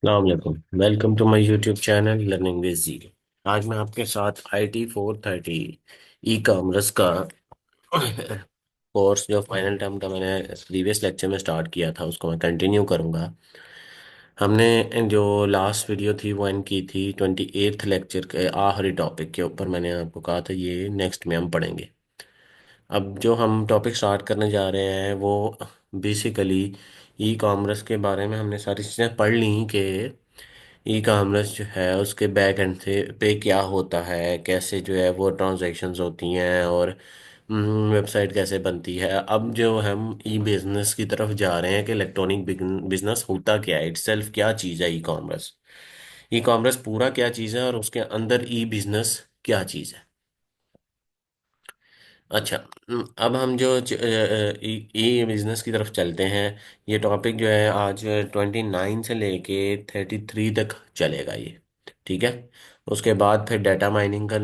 अलैक्म। Welcome to my YouTube channel learning with zero. आज मैं आपके साथ IT 430 ई कॉमर्स का कोर्स जो फाइनल टर्म का मैंने प्रीवियस लेक्चर में स्टार्ट किया था उसको मैं कंटिन्यू करूंगा। हमने जो लास्ट वीडियो थी वो एंड की थी 28th लेक्चर के आखिरी टॉपिक के ऊपर। मैंने आपको कहा था ये नेक्स्ट में हम पढ़ेंगे। अब जो हम टॉपिक स्टार्ट करने जा रहे हैं वो बेसिकली ई कॉमर्स के बारे में हमने सारी चीज़ें पढ़ ली कि ई कॉमर्स जो है उसके बैक एंड से पे क्या होता है, कैसे जो है वो ट्रांजैक्शंस होती हैं और वेबसाइट कैसे बनती है। अब जो हम ई बिजनेस की तरफ जा रहे हैं कि इलेक्ट्रॉनिक बिजनेस होता क्या है, इटसेल्फ क्या चीज़ है ई कॉमर्स। ई कॉमर्स पूरा क्या चीज़ है और उसके अंदर ई बिजनेस क्या चीज़ है। अच्छा। अब हम जो ई बिजनेस की तरफ चलते हैं। ये टॉपिक जो है आज 29 से लेके 33 तक चलेगा ये। ठीक है। उसके बाद फिर डाटा माइनिंग का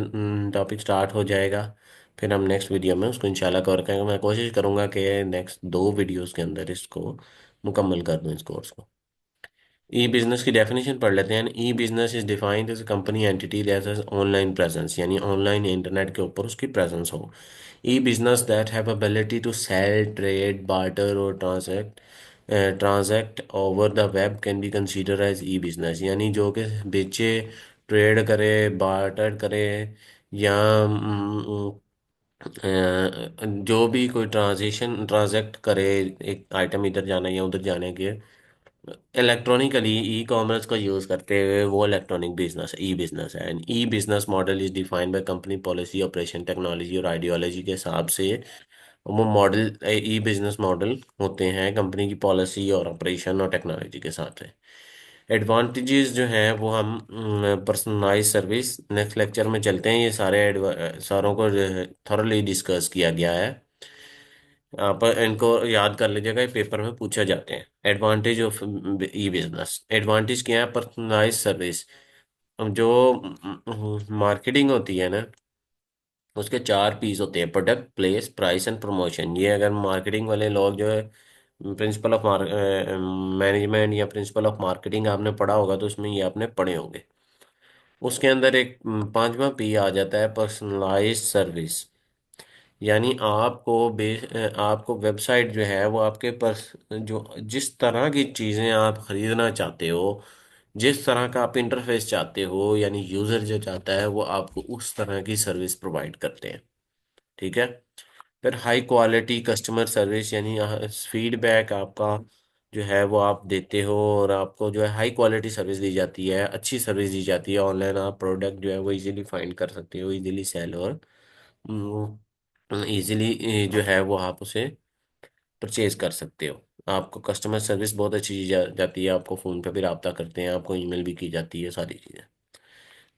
टॉपिक स्टार्ट हो जाएगा। फिर हम नेक्स्ट वीडियो में उसको इंशाल्लाह कवर करेंगे। मैं कोशिश करूंगा कि नेक्स्ट 2 वीडियोस के अंदर इसको मुकम्मल कर दूं इस कोर्स को। ई बिजनेस की डेफिनेशन पढ़ लेते हैं। E business is defined as company entity that has online presence, यानी ऑनलाइन इंटरनेट के ऊपर उसकी प्रेजेंस हो। E business that have ability to sell, trade, barter और transact over the web can be consider as e business, यानी जो कि बेचे, ट्रेड करे, बार्टर करे या जो भी कोई ट्रांजैक्ट करे, एक आइटम इधर जाने या उधर जाने के इलेक्ट्रॉनिकली ई कॉमर्स का यूज करते हुए, वो इलेक्ट्रॉनिक बिजनेस ई बिजनेस है। And E business model is defined by company policy, operation, technology और आइडियोलॉजी के हिसाब से। वो मॉडल ई बिजनेस मॉडल होते हैं कंपनी की पॉलिसी और ऑपरेशन और टेक्नोलॉजी के साथ है। एडवांटेजेस जो हैं वो हम पर्सनलाइज सर्विस नेक्स्ट लेक्चर में चलते हैं। ये सारों को थॉरली डिस्कस किया गया है। आप इनको याद कर लीजिएगा, ये पेपर में पूछे जाते हैं। Advantage of E business, advantage क्या है? Personalise service. जो मार्केटिंग होती है ना, उसके 4 पीस होते हैं: product, place, price and promotion. ये अगर मार्केटिंग वाले लोग जो है प्रिंसिपल ऑफ मैनेजमेंट या प्रिंसिपल ऑफ मार्केटिंग आपने पढ़ा होगा तो उसमें ये आपने पढ़े होंगे। उसके अंदर एक 5वां P आ जाता है, पर्सनलाइज सर्विस। यानी आपको वेबसाइट जो है वो आपके पास जो जिस तरह की चीज़ें आप खरीदना चाहते हो, जिस तरह का आप इंटरफेस चाहते हो, यानी यूज़र जो चाहता है वो आपको उस तरह की सर्विस प्रोवाइड करते हैं। ठीक है। फिर हाई क्वालिटी कस्टमर सर्विस, यानी फीडबैक आपका जो है वो आप देते हो और आपको जो है हाई क्वालिटी सर्विस दी जाती है, अच्छी सर्विस दी जाती है। ऑनलाइन आप प्रोडक्ट जो है वो इजीली फाइंड कर सकते हो, इजीली सेल और इजीली जो है वो आप उसे परचेज कर सकते हो। आपको कस्टमर सर्विस बहुत अच्छी दी जाती है, आपको फ़ोन पे भी रब्ता करते हैं, आपको ईमेल भी की जाती है, सारी चीज़ें।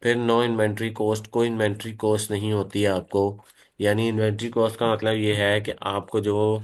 फिर नो इन्वेंट्री कॉस्ट, कोई इन्वेंट्री कॉस्ट नहीं होती है आपको। यानी इन्वेंट्री कॉस्ट का मतलब ये है कि आपको जो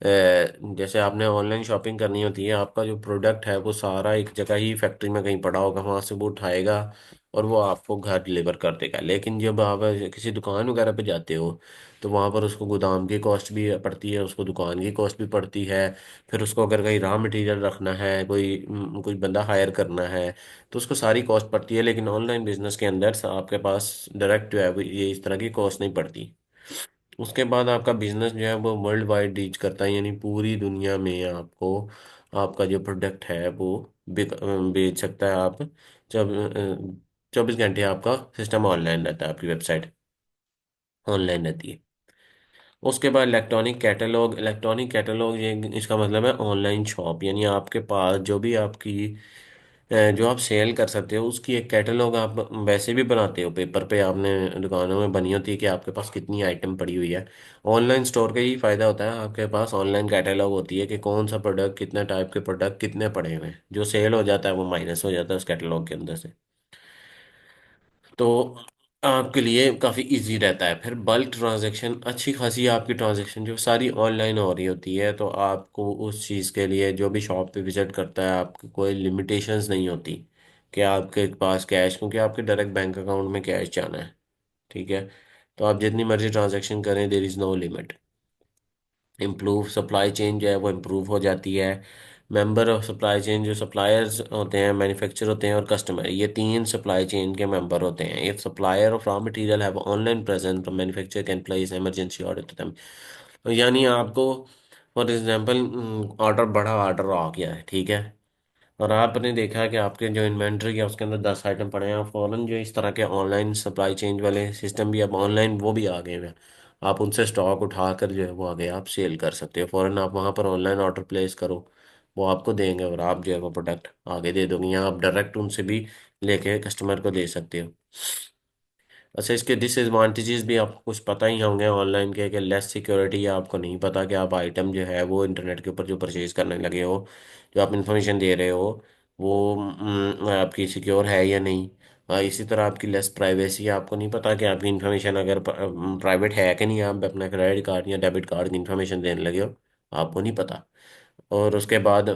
जैसे आपने ऑनलाइन शॉपिंग करनी होती है, आपका जो प्रोडक्ट है वो सारा एक जगह ही फैक्ट्री में कहीं पड़ा होगा, वहां से वो उठाएगा और वो आपको घर डिलीवर कर देगा। लेकिन जब आप किसी दुकान वगैरह पे जाते हो तो वहां पर उसको गोदाम की कॉस्ट भी पड़ती है, उसको दुकान की कॉस्ट भी पड़ती है। फिर उसको अगर कहीं रॉ मटेरियल रखना है, कोई बंदा हायर करना है, तो उसको सारी कॉस्ट पड़ती है। लेकिन ऑनलाइन बिजनेस के अंदर आपके पास डायरेक्ट जो है ये इस तरह की कॉस्ट नहीं पड़ती। उसके बाद आपका बिजनेस जो है वो वर्ल्ड वाइड रीच करता है, यानी पूरी दुनिया में आपको आपका जो प्रोडक्ट है वो बेच सकता है आप। जब 24 घंटे आपका सिस्टम ऑनलाइन रहता है, आपकी वेबसाइट ऑनलाइन रहती है। उसके बाद इलेक्ट्रॉनिक कैटलॉग, इलेक्ट्रॉनिक कैटलॉग ये इसका मतलब है ऑनलाइन शॉप, यानी आपके पास जो भी जो आप सेल कर सकते हो उसकी एक कैटलॉग आप वैसे भी बनाते हो। पेपर पे आपने दुकानों में बनी होती है कि आपके पास कितनी आइटम पड़ी हुई है। ऑनलाइन स्टोर का यही फायदा होता है, आपके पास ऑनलाइन कैटलॉग होती है कि कौन सा प्रोडक्ट, कितने टाइप के प्रोडक्ट कितने पड़े हुए हैं। जो सेल हो जाता है वो माइनस हो जाता है उस कैटलॉग के अंदर से। तो आपके लिए काफ़ी इजी रहता है। फिर बल्क ट्रांजैक्शन, अच्छी खासी आपकी ट्रांजैक्शन जो सारी ऑनलाइन हो रही होती है, तो आपको उस चीज़ के लिए जो भी शॉप पे विजिट करता है आपको कोई लिमिटेशंस नहीं होती कि आपके पास कैश, क्योंकि आपके डायरेक्ट बैंक अकाउंट में कैश जाना है। ठीक है। तो आप जितनी मर्जी ट्रांजैक्शन करें, देर is no limit. Improve supply chain जो है वो इम्प्रूव हो जाती है। मेंबर ऑफ सप्लाई चेन जो सप्लायर्स होते हैं, मैन्युफैक्चर होते हैं और कस्टमर, ये तीन सप्लाई चेन के मेंबर होते हैं। If supplier of raw material have online presence, manufacture can place emergency order to them. यानी आपको फॉर एग्जांपल ऑर्डर, बड़ा ऑर्डर आ गया है, ठीक है, और आपने देखा कि आपके जो इन्वेंट्री है उसके अंदर 10 आइटम पड़े हैं, फौरन जो इस तरह के ऑनलाइन सप्लाई चेन वाले सिस्टम भी अब ऑनलाइन वो भी आ गए हैं। आप उनसे स्टॉक उठाकर जो है वो आगे आप सेल कर सकते हो, फौरन आप वहाँ पर ऑनलाइन ऑर्डर प्लेस करो, वो आपको देंगे और आप जो है वो प्रोडक्ट आगे दे दोगे, या आप डायरेक्ट उनसे भी लेके कस्टमर को दे सकते हो। अच्छा, इसके डिसएडवांटेजेस भी आपको कुछ पता ही होंगे ऑनलाइन के, कि लेस सिक्योरिटी, आपको नहीं पता कि आप आइटम जो है वो इंटरनेट के ऊपर जो परचेज करने लगे हो, जो आप इंफॉर्मेशन दे रहे हो वो आपकी सिक्योर है या नहीं। इसी तरह आपकी लेस प्राइवेसी, आपको नहीं पता कि आपकी इंफॉर्मेशन अगर प्राइवेट है कि नहीं, आप अपना क्रेडिट कार्ड या डेबिट कार्ड की इंफॉर्मेशन देने लगे हो, आपको नहीं पता। और उसके बाद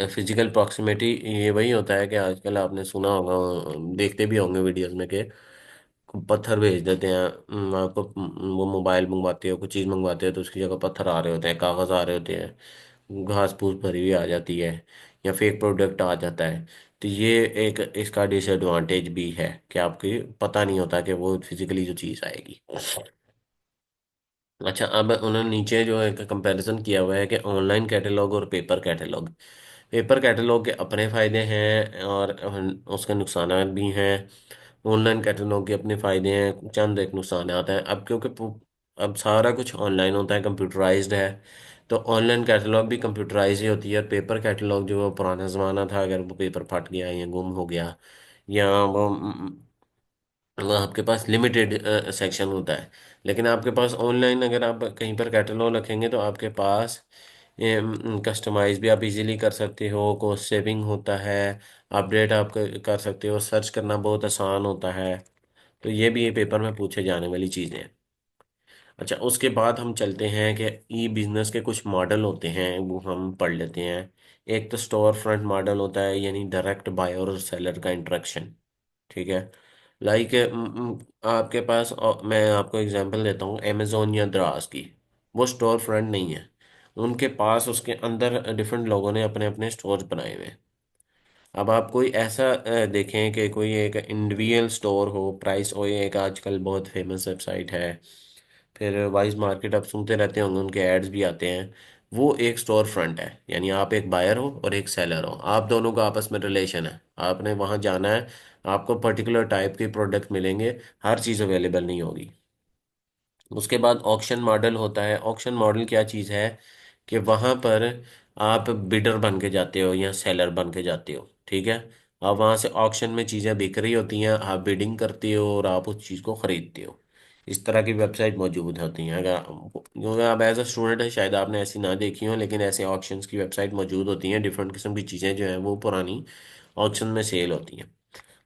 फिजिकल प्रॉक्सिमिटी, ये वही होता है कि आजकल आपने सुना होगा, देखते भी होंगे वीडियोस में, कि पत्थर भेज देते हैं। आपको वो मोबाइल मंगवाते हो, कुछ चीज़ मंगवाते हो, तो उसकी जगह पत्थर आ रहे होते हैं, कागज़ आ रहे होते हैं, घास फूस भरी हुई आ जाती है, या फेक प्रोडक्ट आ जाता है। तो ये एक इसका डिसएडवांटेज भी है कि आपकी पता नहीं होता कि वो फिजिकली जो चीज़ आएगी। अच्छा, अब उन्होंने नीचे जो एक कंपैरिजन किया हुआ है कि ऑनलाइन कैटलॉग और पेपर कैटलॉग। पेपर कैटलॉग के अपने फ़ायदे हैं और उसके नुकसान भी हैं। ऑनलाइन कैटलॉग के अपने फ़ायदे हैं, चंद एक नुकसान आता है। अब क्योंकि अब सारा कुछ ऑनलाइन होता है, कंप्यूटराइज्ड है, तो ऑनलाइन कैटलॉग भी कंप्यूटराइज ही होती है। और पेपर कैटलॉग जो वो पुराना ज़माना था, अगर वो पेपर फट गया या गुम हो गया, या वो आपके पास लिमिटेड सेक्शन होता है। लेकिन आपके पास ऑनलाइन अगर आप कहीं पर कैटलॉग रखेंगे तो आपके पास कस्टमाइज भी आप इजीली कर सकते हो, कॉस्ट सेविंग होता है, अपडेट आप कर सकते हो, सर्च करना बहुत आसान होता है। तो ये भी ये पेपर में पूछे जाने वाली चीज़ें हैं। अच्छा, उसके बाद हम चलते हैं कि ई बिजनेस के कुछ मॉडल होते हैं, वो हम पढ़ लेते हैं। एक तो स्टोर फ्रंट मॉडल होता है, यानी डायरेक्ट बायर और सेलर का इंटरेक्शन, ठीक है। लाइक आपके पास मैं आपको एग्जांपल देता हूँ अमेजोन या द्रास की। वो स्टोर फ्रंट नहीं है, उनके पास उसके अंदर डिफरेंट लोगों ने अपने अपने स्टोर बनाए हुए हैं। अब आप कोई ऐसा देखें कि कोई एक इंडिविजुअल स्टोर हो, प्राइस ओ, एक आजकल बहुत फेमस वेबसाइट है, फिर वाइज मार्केट आप सुनते रहते होंगे, उनके एड्स भी आते हैं। वो एक स्टोर फ्रंट है, यानी आप एक बायर हो और एक सेलर हो, आप दोनों का आपस में रिलेशन है, आपने वहाँ जाना है, आपको पर्टिकुलर टाइप के प्रोडक्ट मिलेंगे, हर चीज़ अवेलेबल नहीं होगी। उसके बाद ऑक्शन मॉडल होता है। ऑक्शन मॉडल क्या चीज़ है, कि वहाँ पर आप बिडर बन के जाते हो या सेलर बन के जाते हो, ठीक है। आप वहाँ से ऑक्शन में चीज़ें बिक रही होती हैं, आप बिडिंग करते हो और आप उस चीज़ को ख़रीदते हो। इस तरह की वेबसाइट मौजूद होती हैं। अगर क्योंकि आप एज अ स्टूडेंट है, शायद आपने ऐसी ना देखी हो, लेकिन ऐसे ऑक्शंस की वेबसाइट मौजूद होती हैं, डिफरेंट किस्म की चीज़ें जो हैं वो पुरानी ऑक्शन में सेल होती हैं।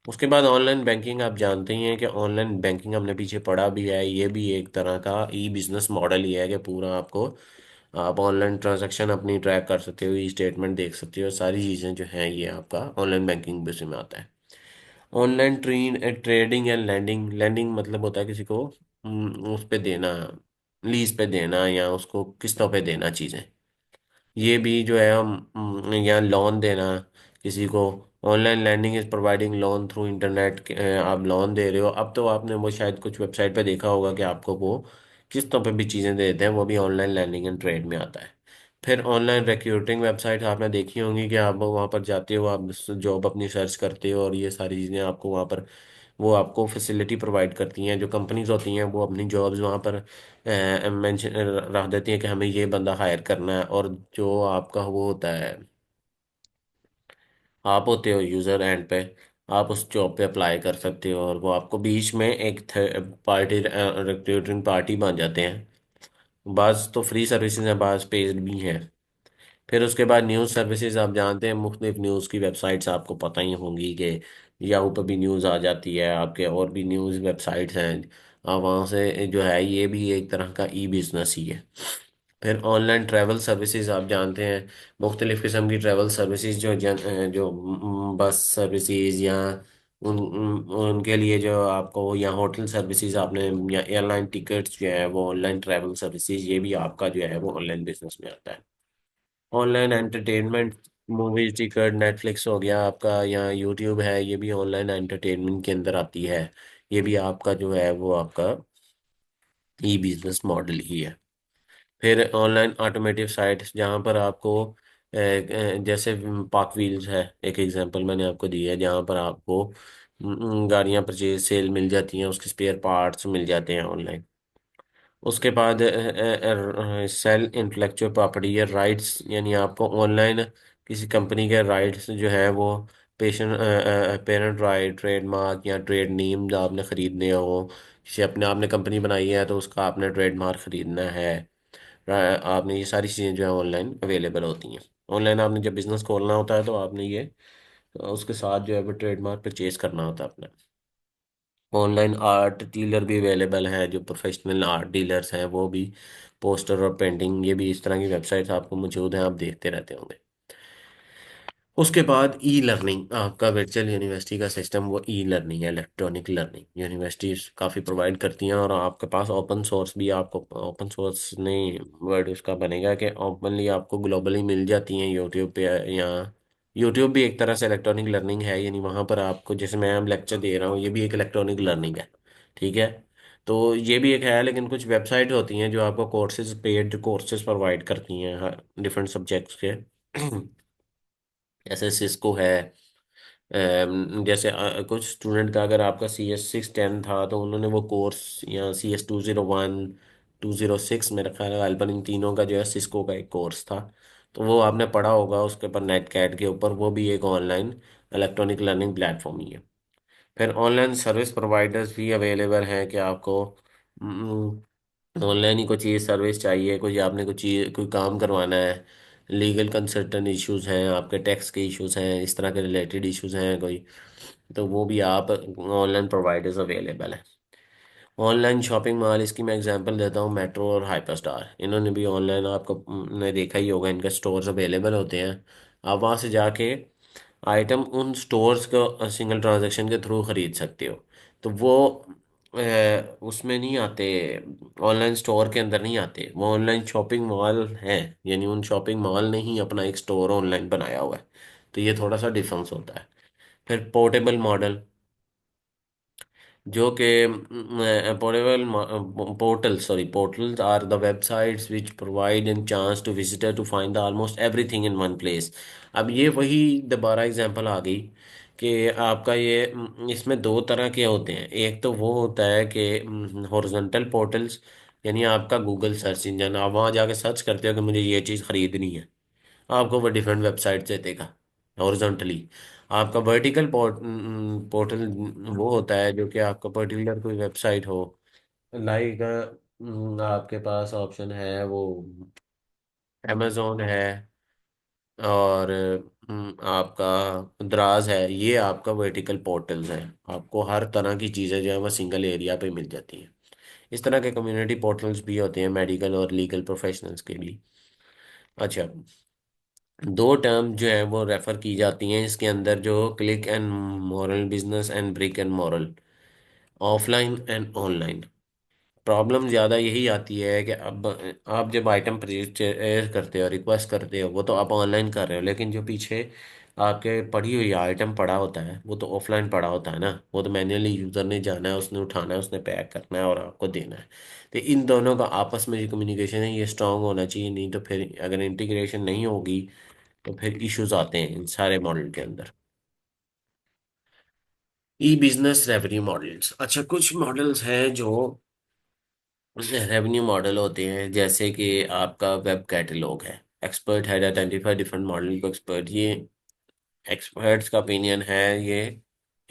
उसके बाद ऑनलाइन बैंकिंग, आप जानते ही हैं कि ऑनलाइन बैंकिंग हमने पीछे पढ़ा भी है, ये भी एक तरह का ई बिजनेस मॉडल ही है, कि पूरा आपको आप ऑनलाइन ट्रांजैक्शन अपनी ट्रैक कर सकते हो, ई स्टेटमेंट देख सकते हो, सारी चीज़ें जो हैं ये आपका ऑनलाइन बैंकिंग बेस में आता है। Online trading and lending. Lending मतलब होता है किसी को उस पे देना, लीज पे देना, या उसको किस्तों पे देना चीज़ें। ये भी जो है हम यहाँ लोन देना किसी को। Online lending is providing loan through internet, आप लोन दे रहे हो। अब तो आपने वो शायद कुछ वेबसाइट पे देखा होगा कि आपको वो किस्तों पे भी चीज़ें देते हैं, वो भी ऑनलाइन लैंडिंग एंड ट्रेड में आता है। फिर ऑनलाइन रिक्रूटिंग वेबसाइट आपने देखी होंगी, कि आप वहाँ पर जाते हो, आप जॉब अपनी सर्च करते हो, और ये सारी चीज़ें आपको वहाँ पर वो आपको फैसिलिटी प्रोवाइड करती हैं। जो कंपनीज होती हैं वो अपनी जॉब्स वहाँ पर मेंशन रख देती हैं कि हमें ये बंदा हायर करना है, और जो आपका वो होता है, आप होते हो यूज़र एंड पे, आप उस जॉब पे अप्लाई कर सकते हो, और वो आपको बीच में एक पार्टी रिक्रूटिंग पार्टी बन जाते हैं। बाज़ तो फ्री सर्विसेज हैं, बाज़ पेड भी हैं। फिर उसके बाद न्यूज़ सर्विसेज, आप जानते हैं मुख्तलिफ न्यूज़ की वेबसाइट्स आपको पता ही होंगी, कि याहू पर भी न्यूज़ आ जाती है आपके, और भी न्यूज़ वेबसाइट्स हैं। आप वहाँ से जो है, ये भी एक तरह का ई बिजनेस ही है। फिर ऑनलाइन ट्रैवल सर्विसेज, आप जानते हैं मुख्तलिफ किस्म की ट्रैवल सर्विसेज, जो बस सर्विसेज, या उनके लिए जो आपको, या होटल सर्विसेज आपने, या एयरलाइन टिकट्स जो है वो ऑनलाइन ट्रैवल सर्विसेज, ये भी आपका जो है वो ऑनलाइन बिजनेस में आता है। Online entertainment, movies ticket, Netflix हो गया आपका, या यूट्यूब है, ये भी ऑनलाइन एंटरटेनमेंट के अंदर आती है। ये भी आपका जो है वो आपका ई बिजनेस मॉडल ही है। फिर ऑनलाइन ऑटोमेटिव साइट्स, जहाँ पर आपको जैसे पार्क व्हील्स है, एक एग्जांपल मैंने आपको दी है, जहाँ पर आपको गाड़ियाँ परचेज सेल मिल जाती हैं, उसके स्पेयर पार्ट्स मिल जाते हैं ऑनलाइन। उसके बाद सेल इंटेलेक्चुअल प्रॉपर्टी या राइट्स, यानी आपको ऑनलाइन किसी कंपनी के राइट्स जो है वो पेशेंट पेरेंट राइट, ट्रेडमार्क या ट्रेड नेम आपने खरीदने हो, किसी अपने आपने कंपनी बनाई है तो उसका आपने ट्रेडमार्क खरीदना है। आपने ये सारी चीज़ें जो है ऑनलाइन अवेलेबल होती हैं। ऑनलाइन आपने जब बिजनेस खोलना होता है तो आपने ये उसके साथ जो है वो ट्रेडमार्क परचेज करना होता है अपना। ऑनलाइन आर्ट डीलर भी अवेलेबल है, जो प्रोफेशनल आर्ट डीलर्स हैं वो भी, पोस्टर और पेंटिंग, ये भी इस तरह की वेबसाइट्स आपको मौजूद हैं, आप देखते रहते होंगे। उसके बाद ई लर्निंग, आपका वर्चुअल यूनिवर्सिटी का सिस्टम, वो ई लर्निंग है, इलेक्ट्रॉनिक लर्निंग यूनिवर्सिटीज काफ़ी प्रोवाइड करती हैं। और आपके पास ओपन सोर्स भी, आपको ओपन सोर्स नहीं वर्ड उसका बनेगा कि ओपनली आपको ग्लोबली मिल जाती हैं यूट्यूब पे। या यूट्यूब भी एक तरह से इलेक्ट्रॉनिक लर्निंग है, यानी वहाँ पर आपको, जैसे मैं अब लेक्चर दे रहा हूँ, ये भी एक इलेक्ट्रॉनिक लर्निंग है। ठीक है। तो ये भी एक है, लेकिन कुछ वेबसाइट होती हैं जो आपको कोर्सेज, पेड कोर्सेज प्रोवाइड करती हैं डिफरेंट सब्जेक्ट्स के। जैसे सिस्को है। जैसे कुछ स्टूडेंट का, अगर आपका CS610 था तो उन्होंने वो कोर्स, या CS201, 206, मेरा ख्याल है गालपन इन तीनों का जो है सिस्को का एक कोर्स था। तो वो आपने पढ़ा होगा उसके ऊपर, नेट कैट के ऊपर, वो भी एक ऑनलाइन इलेक्ट्रॉनिक लर्निंग प्लेटफॉर्म ही है। फिर ऑनलाइन सर्विस प्रोवाइडर्स भी अवेलेबल हैं कि आपको ऑनलाइन ही कोई चीज़ सर्विस चाहिए, कोई आपने कोई चीज़, कोई काम करवाना है, लीगल कंसल्टेंट इश्यूज हैं आपके, टैक्स के इश्यूज हैं, इस तरह के रिलेटेड इश्यूज हैं कोई, तो वो भी आप ऑनलाइन प्रोवाइडर्स अवेलेबल हैं। ऑनलाइन शॉपिंग मॉल, इसकी मैं एग्जांपल देता हूँ, मेट्रो और हाइपर स्टार, इन्होंने भी ऑनलाइन, आपको ने देखा ही होगा, इनके स्टोर्स अवेलेबल होते हैं। आप वहाँ से जाके आइटम उन स्टोर्स को सिंगल ट्रांजैक्शन के थ्रू खरीद सकते हो। तो वो उसमें नहीं आते, ऑनलाइन स्टोर के अंदर नहीं आते, वो ऑनलाइन शॉपिंग मॉल है, यानी उन शॉपिंग मॉल ने ही अपना एक स्टोर ऑनलाइन बनाया हुआ है। तो ये थोड़ा सा डिफरेंस होता है। फिर पोर्टेबल मॉडल, जो कि portable portal sorry portals are the websites which provide an chance to visitor to find almost everything in one place. अब ये वही दोबारा एग्जांपल आ गई कि आपका ये इसमें दो तरह के होते हैं। एक तो वो होता है कि हॉरिजॉन्टल पोर्टल्स, यानी आपका गूगल सर्च इंजन, आप वहाँ जाके सर्च करते हो कि मुझे ये चीज़ खरीदनी है, आपको वो डिफरेंट वेबसाइट से देगा हॉरिजॉन्टली। आपका वर्टिकल पोर्टल वो होता है जो कि आपका पर्टिकुलर कोई वेबसाइट हो, लाइक आपके पास ऑप्शन है वो अमेजोन है, और आपका द्राज है, ये आपका वर्टिकल पोर्टल्स हैं। आपको हर तरह की चीज़ें जो है वो सिंगल एरिया पे मिल जाती हैं। इस तरह के कम्युनिटी पोर्टल्स भी होते हैं मेडिकल और लीगल प्रोफेशनल्स के लिए। अच्छा, दो टर्म जो है वो रेफर की जाती हैं इसके अंदर, जो click and moral business and brick and moral, offline and online. Problem ज़्यादा यही आती है कि अब आप जब आइटम परचेज करते हो, रिक्वेस्ट करते हो, वो तो आप ऑनलाइन कर रहे हो, लेकिन जो पीछे आपके पड़ी हुई आइटम पड़ा होता है वो तो ऑफलाइन पड़ा होता है ना, वो तो मैन्युअली यूज़र ने जाना है, उसने उठाना है, उसने पैक करना है और आपको देना है। तो इन दोनों का आपस में जो कम्युनिकेशन है ये स्ट्रांग होना चाहिए, नहीं तो फिर अगर इंटीग्रेशन नहीं होगी तो फिर इश्यूज आते हैं इन सारे मॉडल के अंदर। ई बिजनेस रेवेन्यू मॉडल्स, अच्छा कुछ मॉडल्स हैं जो रेवेन्यू मॉडल होते हैं, जैसे कि आपका वेब कैटलॉग है। Expert had identify different model को एक्सपर्ट, ये एक्सपर्ट्स का ओपिनियन है, ये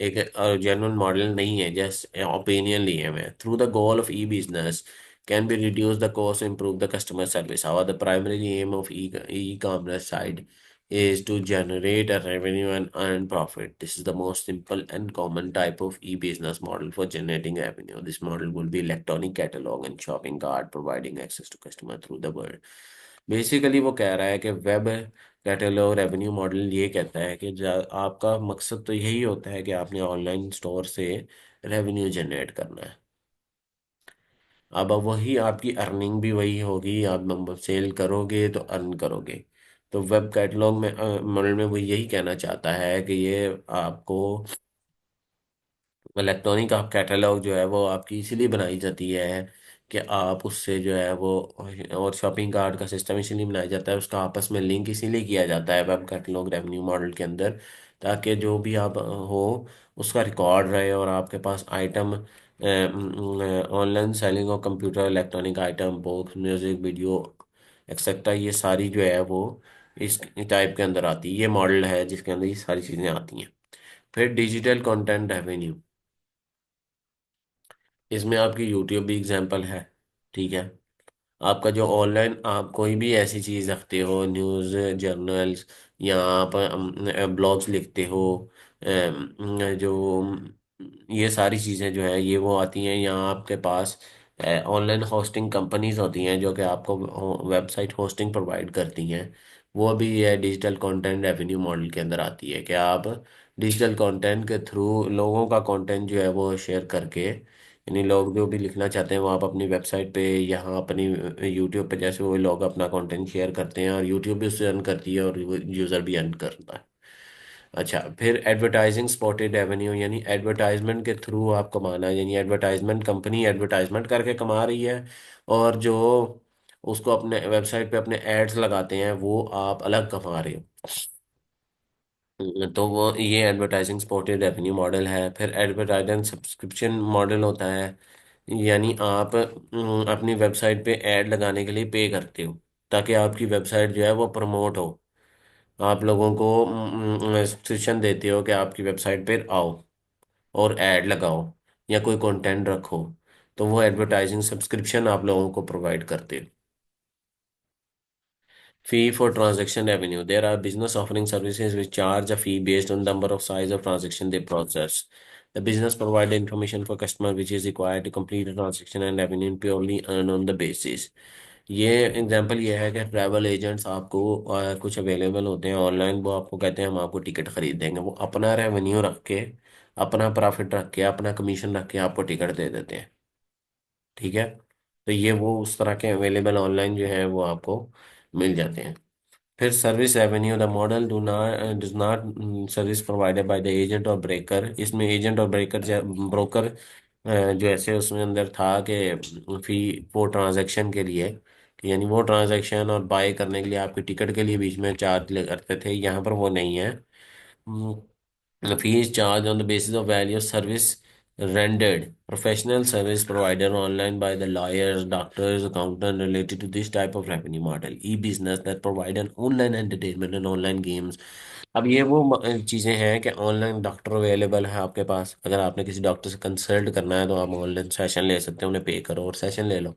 एक जेन्युइन मॉडल नहीं है, जस्ट ओपिनियन लिए हुए हैं। Through the goal of E business can be reduce the cost, improve the customer service. However, the primary aim of e-commerce side is to generate a revenue and earn profit. This is the most simple and common type of e-business model for generating revenue. This model will be electronic catalog and shopping cart, providing access to customer through the world. Basically वो कह रहा है कि web catalogue revenue model ये कहता है कि आपका मकसद तो यही होता है कि आपने ऑनलाइन स्टोर से रेवेन्यू जनरेट करना है। अब वही आपकी अर्निंग भी वही होगी, आप सेल करोगे तो अर्न करोगे। तो वेब कैटलॉग में मॉडल में वो यही कहना चाहता है कि ये आपको इलेक्ट्रॉनिक आप कैटलॉग जो है वो आपकी इसीलिए बनाई जाती है कि आप उससे जो है वो, और शॉपिंग कार्ट का सिस्टम इसीलिए बनाया जाता है, उसका आपस में लिंक इसीलिए किया जाता है वेब कैटलॉग रेवेन्यू मॉडल के अंदर, ताकि जो भी आप हो उसका रिकॉर्ड रहे, और आपके पास आइटम ऑनलाइन सेलिंग और computer electronic item books music video etcetera, ये सारी जो है वो इस टाइप के अंदर आती है। ये मॉडल है जिसके अंदर ये सारी चीज़ें आती हैं। फिर डिजिटल कंटेंट रेवेन्यू, इसमें आपकी यूट्यूब भी एग्जांपल है। ठीक है, आपका जो ऑनलाइन आप कोई भी ऐसी चीज़ रखते हो, न्यूज़ जर्नल्स, या आप ब्लॉग्स लिखते हो, जो ये सारी चीज़ें जो है ये वो आती हैं, या आपके पास ऑनलाइन होस्टिंग कंपनीज होती हैं जो कि आपको वेबसाइट होस्टिंग प्रोवाइड करती हैं, वो भी ये डिजिटल कंटेंट रेवेन्यू मॉडल के अंदर आती है कि आप डिजिटल कंटेंट के थ्रू लोगों का कंटेंट जो है वो शेयर करके, यानी लोग जो भी लिखना चाहते हैं वो आप अपनी वेबसाइट पे, यहाँ अपनी यूट्यूब पे, जैसे वो लोग अपना कंटेंट शेयर करते हैं और यूट्यूब भी उससे अर्न करती है और यूज़र भी अर्न करता है। अच्छा, फिर एडवर्टाइजिंग स्पॉटेड रेवेन्यू, यानी एडवर्टाइजमेंट के थ्रू आप कमाना, यानी एडवर्टाइजमेंट कंपनी एडवर्टाइजमेंट करके कमा रही है, और जो उसको अपने वेबसाइट पे अपने एड्स लगाते हैं वो आप अलग कमा रहे हो। तो वो ये एडवर्टाइजिंग सपोर्टेड रेवेन्यू मॉडल है। फिर एडवर्टाइजिंग सब्सक्रिप्शन मॉडल होता है, यानी आप अपनी वेबसाइट पे ऐड लगाने के लिए पे करते हो ताकि आपकी वेबसाइट जो है वो प्रमोट हो। आप लोगों को सब्सक्रिप्शन देते हो कि आपकी वेबसाइट पे आओ और ऐड लगाओ या कोई कंटेंट रखो, तो वो एडवर्टाइजिंग सब्सक्रिप्शन आप लोगों को प्रोवाइड करते हो। Fee for transaction revenue. There are business offering services which charge a fee based on number of size of transaction they process. The business provide information for customer which is required to complete a transaction and revenue purely earn on the basis. ये example ये है कि travel agents आपको कुछ available होते हैं online, वो आपको कहते हैं हम आपको टिकट खरीद देंगे, वो अपना रेवेन्यू रख के, अपना प्रॉफिट रख के, अपना कमीशन रख के आपको टिकट दे देते हैं। ठीक है, तो ये वो उस तरह के अवेलेबल ऑनलाइन जो है वो आपको मिल जाते हैं। फिर service revenue, the model does not service provided by the agent और ब्रेकर। इसमें एजेंट और ब्रेकर ब्रोकर जो ऐसे उसमें अंदर था कि फी वो ट्रांजैक्शन के लिए, कि यानी वो ट्रांजैक्शन और बाय करने के लिए आपकी टिकट के लिए बीच में चार्ज ले करते थे, यहाँ पर वो नहीं है। The fee is charged on the basis of value of service rendered. Professional service provider online by the lawyers, doctors, accountant related to this type of revenue model. E-business that provide an online entertainment and online games. अब ये वो चीज़ें हैं कि online doctor available है आपके पास, अगर आपने किसी डॉक्टर से कंसल्ट करना है तो आप ऑनलाइन सेशन ले सकते हैं, उन्हें पे करो और सेशन ले लो।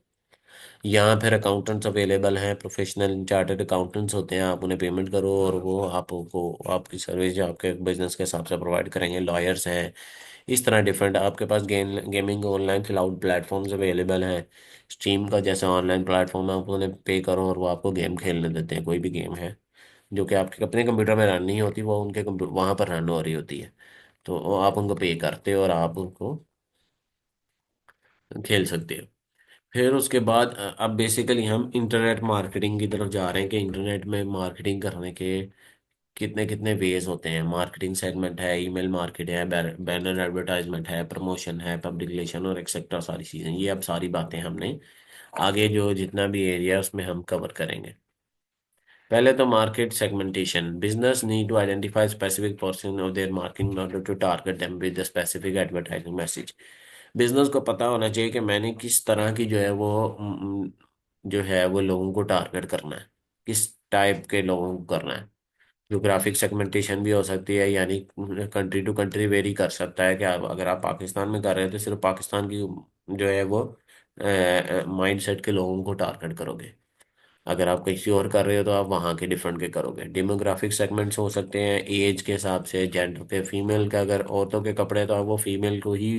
यहाँ फिर अकाउंटेंट्स अवेलेबल हैं, प्रोफेशनल चार्टर्ड अकाउंटेंट्स होते हैं, आप उन्हें पेमेंट करो और वो आपको आपकी सर्विस जो आपके बिजनेस के हिसाब से प्रोवाइड करेंगे। लॉयर्स हैं, इस तरह डिफरेंट आपके पास gaming online cloud platforms available हैं। स्ट्रीम का जैसे ऑनलाइन प्लेटफॉर्म है, आप उन्हें पे करो और वो आपको गेम खेलने देते हैं, कोई भी गेम है जो कि आपके अपने कंप्यूटर में रन नहीं होती, वो उनके कंप्यूटर वहाँ पर रन हो रही होती है, तो वो आप उनको पे करते हो और आप उनको खेल सकते हो। फिर उसके बाद अब बेसिकली हम इंटरनेट मार्केटिंग की तरफ जा रहे हैं कि इंटरनेट में मार्केटिंग करने के कितने कितने वेज होते हैं। मार्केटिंग सेगमेंट है, ईमेल मार्केट है, बैनर एडवर्टाइजमेंट है, प्रमोशन है, पब्लिक रिलेशन और एक्सेट्रा सारी चीज़ें, ये अब सारी बातें हमने आगे जो जितना भी एरिया है उसमें हम कवर करेंगे। पहले तो market segmentation, business need to identify specific person of their market in order to target them with the specific advertising message. Business को पता होना चाहिए कि मैंने किस तरह की जो है वो जो है वो लोगों को टारगेट करना है, किस टाइप के लोगों को करना है। ज्योग्राफिक सेगमेंटेशन भी हो सकती है, यानी कंट्री टू कंट्री वेरी कर सकता है कि आप अगर आप पाकिस्तान में कर रहे हैं तो सिर्फ पाकिस्तान की जो है वो माइंड सेट के लोगों को टारगेट करोगे। अगर आप किसी और कर रहे हो तो आप वहाँ के डिफरेंट के करोगे। डेमोग्राफिक सेगमेंट्स हो सकते हैं एज के हिसाब से, जेंडर के, फीमेल का अगर औरतों के कपड़े तो आप वो फीमेल को ही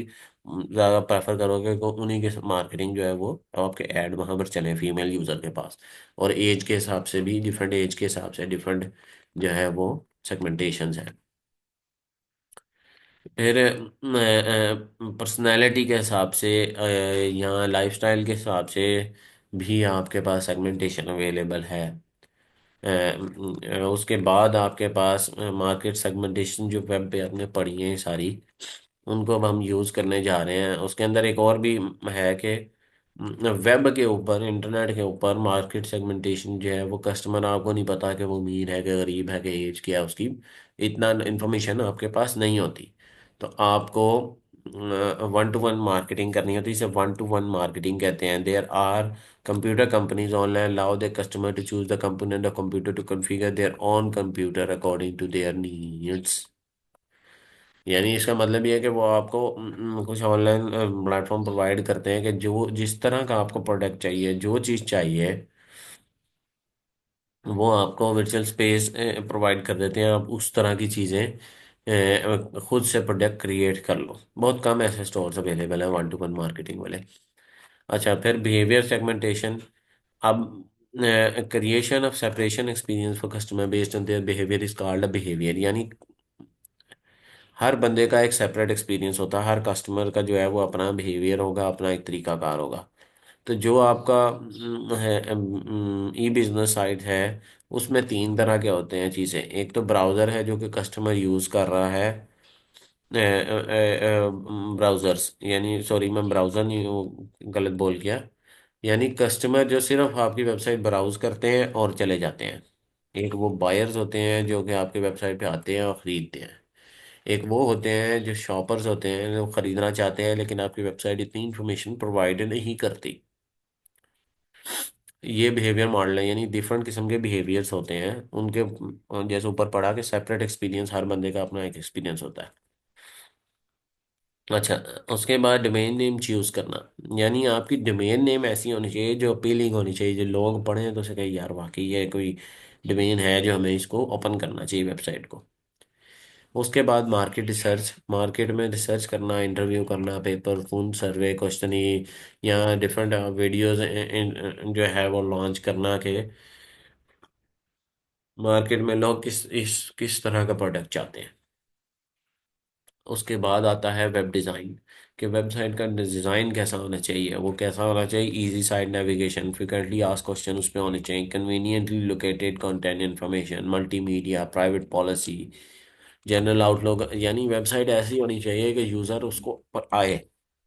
ज़्यादा प्रेफर करोगे, तो उन्हीं के मार्केटिंग जो है वो आपके ऐड वहाँ पर चले फीमेल यूज़र के पास। और एज के हिसाब से भी डिफरेंट, एज के हिसाब से डिफरेंट जो है वो सेगमेंटेशंस हैं। फिर पर्सनैलिटी के हिसाब से या लाइफस्टाइल के हिसाब से भी आपके पास सेगमेंटेशन अवेलेबल है। उसके बाद आपके पास मार्केट सेगमेंटेशन जो वेब पे आपने पढ़ी है सारी, उनको अब हम यूज़ करने जा रहे हैं। उसके अंदर एक और भी है कि वेब के ऊपर, इंटरनेट के ऊपर मार्केट सेगमेंटेशन जो है, वो कस्टमर आपको नहीं पता कि वो अमीर है कि गरीब है कि एज क्या है उसकी, इतना इंफॉर्मेशन आपके पास नहीं होती। तो आपको वन टू वन मार्केटिंग करनी होती है। इसे वन टू वन मार्केटिंग कहते हैं। There are computer companies online allow their customer to choose the component of computer to configure their own computer according to their needs। यानी इसका मतलब ये है कि वो आपको कुछ ऑनलाइन प्लेटफॉर्म प्रोवाइड करते हैं कि जो जिस तरह का आपको प्रोडक्ट चाहिए, जो चीज़ चाहिए, वो आपको वर्चुअल स्पेस प्रोवाइड कर देते हैं। आप उस तरह की चीज़ें खुद से प्रोडक्ट क्रिएट कर लो। बहुत कम ऐसे स्टोर्स अवेलेबल हैं वन टू वन मार्केटिंग वाले। अच्छा, फिर बिहेवियर सेगमेंटेशन। अब creation of separation experience for customer based on their behaviour is called a behaviour. यानी हर बंदे का एक सेपरेट एक्सपीरियंस होता है, हर कस्टमर का जो है वो अपना बिहेवियर होगा, अपना एक तरीकाकार होगा। तो जो आपका है ई बिजनेस साइट है, उसमें तीन तरह के होते हैं चीज़ें। एक तो ब्राउज़र है जो कि कस्टमर यूज़ कर रहा है, ब्राउज़र्स, यानी सॉरी मैं ब्राउज़र नहीं, वो गलत बोल गया। यानी कस्टमर जो सिर्फ आपकी वेबसाइट ब्राउज करते हैं और चले जाते हैं। एक वो बायर्स होते हैं जो कि आपकी वेबसाइट पे आते हैं और ख़रीदते हैं। एक वो होते हैं जो शॉपर्स होते हैं, जो ख़रीदना चाहते हैं लेकिन आपकी वेबसाइट इतनी इन्फॉर्मेशन प्रोवाइड नहीं करती। ये बिहेवियर मॉडल है, यानी डिफरेंट किस्म के बिहेवियर्स होते हैं उनके। जैसे ऊपर पढ़ा कि सेपरेट एक्सपीरियंस, हर बंदे का अपना एक एक्सपीरियंस होता है। अच्छा, उसके बाद डोमेन नेम चूज करना। यानी आपकी डोमेन नेम ऐसी होनी चाहिए जो अपीलिंग होनी चाहिए, जो लोग पढ़ें तो उसे कहे यार वाकई ये कोई डोमेन है जो हमें इसको ओपन करना चाहिए वेबसाइट को। उसके बाद मार्केट रिसर्च। मार्केट में रिसर्च करना, इंटरव्यू करना, पेपर, फोन सर्वे, क्वेश्चन, या डिफरेंट वीडियोस जो है वो लॉन्च करना के मार्केट में लोग किस तरह का प्रोडक्ट चाहते हैं। उसके बाद आता है वेब डिज़ाइन, कि वेबसाइट का डिज़ाइन कैसा होना चाहिए। वो कैसा होना चाहिए? Easy site navigation, frequently asked question उस पे होने चाहिए, conveniently located content information, multimedia, private policy, general outlook. यानी वेबसाइट ऐसी होनी चाहिए कि यूज़र उसको पर आए,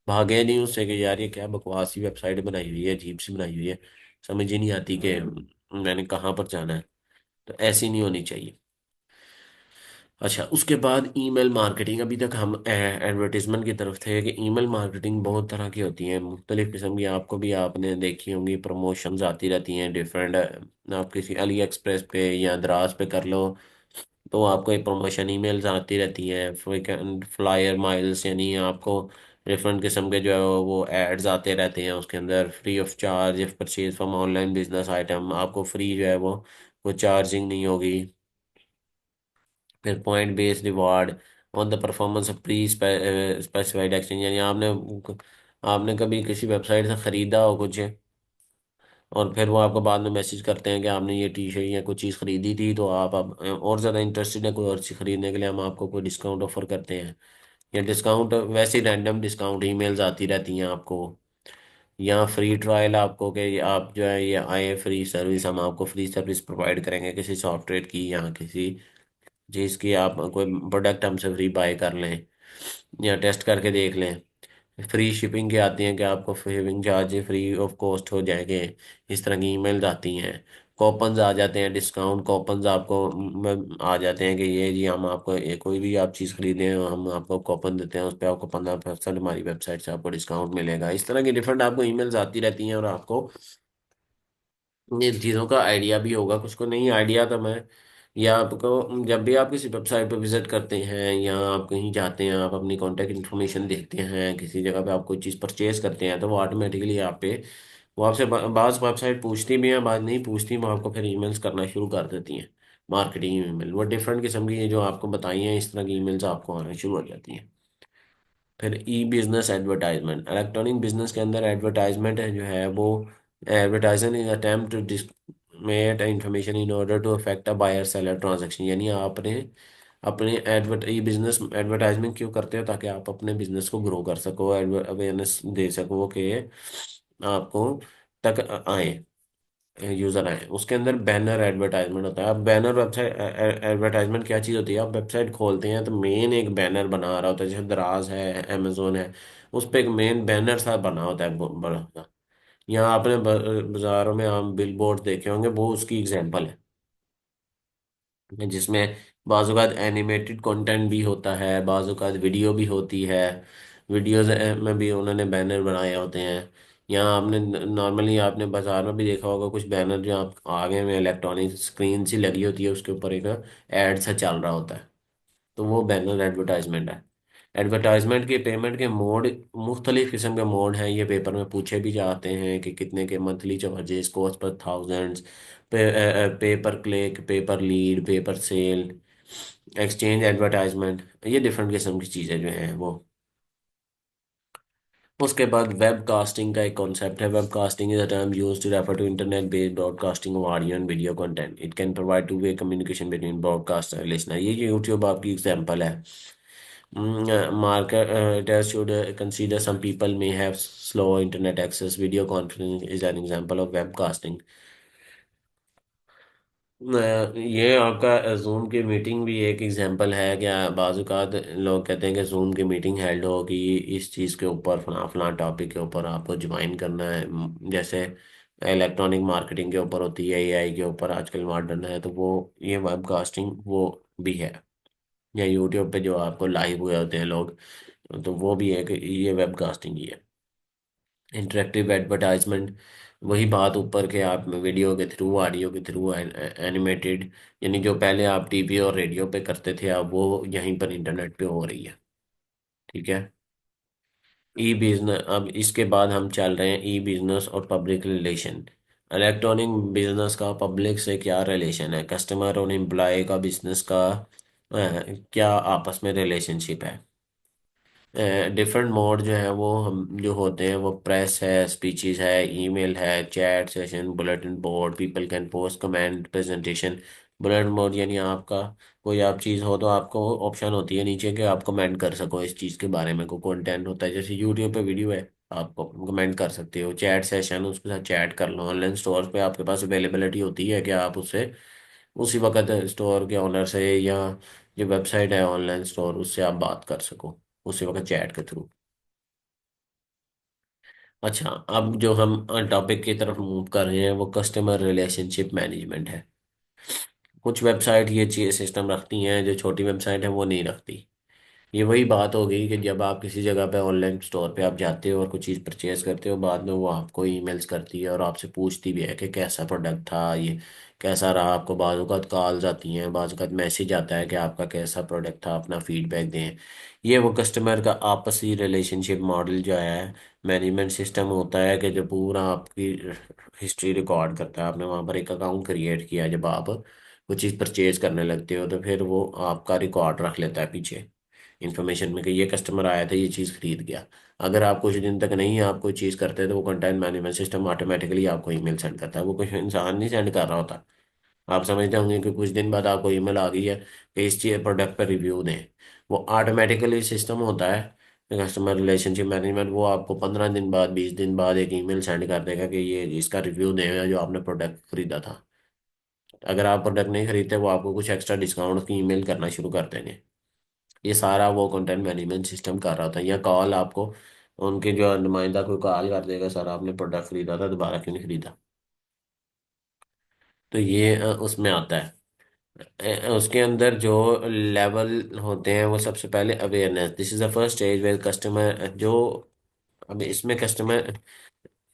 भागे नहीं उससे कि यार ये क्या बकवास सी वेबसाइट बनाई हुई है, अजीब सी बनाई हुई है, समझ ही नहीं आती कि मैंने कहाँ पर जाना है। तो ऐसी नहीं होनी चाहिए। अच्छा, उसके बाद ईमेल मार्केटिंग। अभी तक हम एडवर्टीजमेंट की तरफ थे कि ईमेल मार्केटिंग बहुत तरह की होती है, मुख्तलिफ किस्म की। आपको भी आपने देखी होंगी, प्रमोशंस आती रहती हैं डिफरेंट। आप किसी अली एक्सप्रेस पे या दराज पे कर लो तो आपको एक प्रमोशन ईमेल्स आती रहती हैं, फ्लायर माइल्स, यानी आपको डिफरेंट किस्म के जो है वो एड्स आते रहते हैं उसके अंदर। Free of charge if purchase from online business item, आपको फ्री जो है वो कोई चार्जिंग नहीं होगी। फिर point based reward on the performance of pre specified exchange. यानी आपने कभी किसी वेबसाइट से ख़रीदा हो कुछ, और फिर वो आपको बाद में मैसेज करते हैं कि आपने ये टी शर्ट या कोई चीज़ ख़रीदी थी, तो आप अब और ज़्यादा इंटरेस्टेड है कोई और चीज़ ख़रीदने के लिए, हम आपको कोई डिस्काउंट ऑफर करते हैं। या डिस्काउंट, वैसे रैंडम डिस्काउंट ईमेल्स आती रहती हैं आपको। या फ्री ट्रायल, आपको कि आप जो है ये आए फ्री सर्विस, हम आपको फ्री सर्विस प्रोवाइड करेंगे किसी सॉफ्टवेयर की या किसी चीज़ की। आप कोई प्रोडक्ट हमसे फ्री बाय कर लें या टेस्ट करके देख लें। फ्री शिपिंग की आती हैं कि आपको shipping charge free of cost हो जाएंगे। इस तरह की ईमेल्स आती हैं। कॉपन्स आ जाते हैं, डिस्काउंट कॉपन्स आपको आ जाते हैं कि ये जी हम आपको कोई भी आप चीज़ खरीदें हम आपको कॉपन देते हैं, उस पर आपको 15% हमारी वेबसाइट से आपको डिस्काउंट मिलेगा। इस तरह की डिफरेंट आपको ईमेल्स आती रहती हैं, और आपको इन चीज़ों का आइडिया भी होगा। कुछ को नहीं आइडिया तो मैं, या आपको जब भी आप किसी वेबसाइट पर विजिट करते हैं या आप कहीं जाते हैं, आप अपनी कॉन्टैक्ट इन्फॉर्मेशन देखते हैं, किसी जगह पे आप कोई चीज़ परचेज करते हैं, तो वो ऑटोमेटिकली आप पे वो आपसे बाज़ वेबसाइट पूछती भी हैं, बाज़ नहीं पूछती, वो आपको फिर ईमेल्स करना शुरू कर देती हैं। मार्केटिंग ईमेल वो डिफरेंट किस्म की, जो आपको बताई हैं इस तरह की ईमेल्स आपको आना शुरू हो जाती हैं। फिर e business advertisement. Electronic business के अंदर एडवर्टाइजमेंट है जो है वो, advertisement is attempt to disseminate information in order to affect a buyer seller transaction. यानी आपने अपने एडवर्ट ई बिजनेस एडवर्टाइजमेंट क्यों करते हो? ताकि आप अपने बिजनेस को ग्रो कर सको, अवेयरनेस दे सको कि आपको तक आए। यूजर आए, उसके अंदर बैनर एडवर्टाइजमेंट होता है। अब बैनर वेबसाइट एडवर्टाइजमेंट क्या चीज़ होती है? आप वेबसाइट खोलते हैं तो मेन एक बैनर बना रहा होता है, जैसे दराज है, अमेजोन है, उस पर एक मेन बैनर सा बना होता है बड़ा सा। यहाँ आपने बाजारों में आम बिल बोर्ड देखे होंगे, वो उसकी एग्जांपल है, जिसमें बाज़-औक़ात एनिमेटेड कंटेंट भी होता है, बाज़-औक़ात वीडियो भी होती है। वीडियोज़ में भी उन्होंने बैनर बनाए होते हैं। यहाँ आपने नॉर्मली आपने बाजार में भी देखा होगा कुछ बैनर जो आप आगे में इलेक्ट्रॉनिक स्क्रीन सी लगी होती है, उसके ऊपर एक एड सा चल रहा होता है, तो वो बैनर एडवर्टाइजमेंट है। एडवर्टाइजमेंट के पेमेंट के मोड, मुख्तलिफ किस्म के मोड हैं, ये पेपर में पूछे भी जाते हैं कि कितने के monthly charges, cost per thousands, पे पर क्लिक, पे पर लीड, पे पर सेल, एक्सचेंज एडवर्टाइजमेंट, ये डिफरेंट किस्म की चीज़ें जो हैं वो। उसके बाद वेब कास्टिंग का एक कॉन्सेप्ट है। Web casting is a term used to refer to internet based broadcasting of audio and video content. It can provide two way communication between broadcaster and listener. ये यूट्यूब आपकी example है। Marketers should consider some people may have slow internet access. Video conferencing is an example of webcasting. ये आपका zoom की meeting भी एक example है। क्या बाज़ औक़ात लोग कहते हैं कि जूम की मीटिंग हेल्ड होगी इस चीज़ के ऊपर, फला फला टॉपिक के ऊपर आपको ज्वाइन करना है, जैसे इलेक्ट्रॉनिक मार्केटिंग के ऊपर होती है, एआई के ऊपर आजकल मॉडर्न है, तो वो ये वेबकास्टिंग वो भी है। या यूट्यूब पे जो आपको लाइव हुए होते हैं लोग, तो वो भी है कि ये वेबकास्टिंग ही है। इंटरेक्टिव एडवर्टाइजमेंट, वही बात ऊपर के, आप वीडियो के थ्रू, ऑडियो के थ्रू, एनिमेटेड, यानी जो पहले आप टीवी और रेडियो पे करते थे, अब वो यहीं पर इंटरनेट पे हो रही है। ठीक है। ई बिजनेस, अब इसके बाद हम चल रहे हैं ई बिजनेस और पब्लिक रिलेशन। इलेक्ट्रॉनिक बिजनेस का पब्लिक से क्या रिलेशन है? कस्टमर और एम्प्लॉय का बिजनेस का क्या आपस में रिलेशनशिप है? डिफरेंट मोड जो है वो हम जो होते हैं वो प्रेस है, स्पीचेस है, ईमेल है, chat session, bulletin board, people can post comment, presentation. Bulletin board यानी आपका कोई आप चीज़ हो तो आपको ऑप्शन होती है नीचे कि आप कमेंट कर सको इस चीज़ के बारे में, कोई कंटेंट होता है, जैसे यूट्यूब पे वीडियो है, आप कमेंट कर सकते हो। चैट सेशन, उसके साथ चैट कर लो। ऑनलाइन स्टोर पे आपके पास अवेलेबिलिटी होती है कि आप उससे उसी वक्त स्टोर के ऑनर से, या जो वेबसाइट है ऑनलाइन स्टोर, उससे आप बात कर सको उसी वक्त चैट के थ्रू। अच्छा, अब जो हम टॉपिक की तरफ मूव कर रहे हैं वो कस्टमर रिलेशनशिप मैनेजमेंट है। कुछ वेबसाइट ये चीज़ सिस्टम रखती हैं जो छोटी वेबसाइट है वो नहीं रखती। ये वही बात हो गई कि जब आप किसी जगह पे ऑनलाइन स्टोर पे आप जाते हो और कुछ चीज़ परचेज करते हो, बाद में वो आपको ईमेल्स करती है और आपसे पूछती भी है कि कैसा प्रोडक्ट था, ये कैसा रहा। आपको बाज़ औक़ात कॉल्स आती हैं, बाज़ औक़ात मैसेज आता है कि आपका कैसा प्रोडक्ट था, अपना फीडबैक दें। ये वो कस्टमर का आपसी रिलेशनशिप मॉडल जो है, मैनेजमेंट सिस्टम होता है कि जो पूरा आपकी हिस्ट्री रिकॉर्ड करता है। आपने वहाँ पर एक अकाउंट क्रिएट किया, जब आप कुछ चीज़ परचेज करने लगते हो तो फिर वो आपका रिकॉर्ड रख लेता है पीछे इंफॉर्मेशन में कि ये कस्टमर आया था, ये चीज़ खरीद गया। अगर आप कुछ दिन तक नहीं आप कोई चीज़ करते तो वो कंटेंट मैनेजमेंट सिस्टम ऑटोमेटिकली आपको ईमेल सेंड करता है। वो कोई इंसान नहीं सेंड कर रहा होता। आप समझते होंगे कि कुछ दिन बाद आपको ईमेल आ गई है कि इस चीज़ प्रोडक्ट पर रिव्यू दें। वो ऑटोमेटिकली सिस्टम होता है कस्टमर रिलेशनशिप मैनेजमेंट, वो आपको 15 दिन बाद, 20 दिन बाद एक ईमेल सेंड कर देगा कि ये इसका रिव्यू दें जो आपने प्रोडक्ट खरीदा था। अगर आप प्रोडक्ट नहीं खरीदते वो आपको कुछ एक्स्ट्रा डिस्काउंट की ईमेल करना शुरू कर देंगे। ये सारा वो कंटेंट मैनेजमेंट सिस्टम कर रहा था। या कॉल आपको उनके जो नुमाइंदा कोई कॉल कर देगा, सर आपने प्रोडक्ट खरीदा था, दोबारा क्यों नहीं खरीदा? तो ये उसमें आता है। उसके अंदर जो लेवल होते हैं वो सबसे पहले awareness, this is the first stage where customer जो, अब इसमें कस्टमर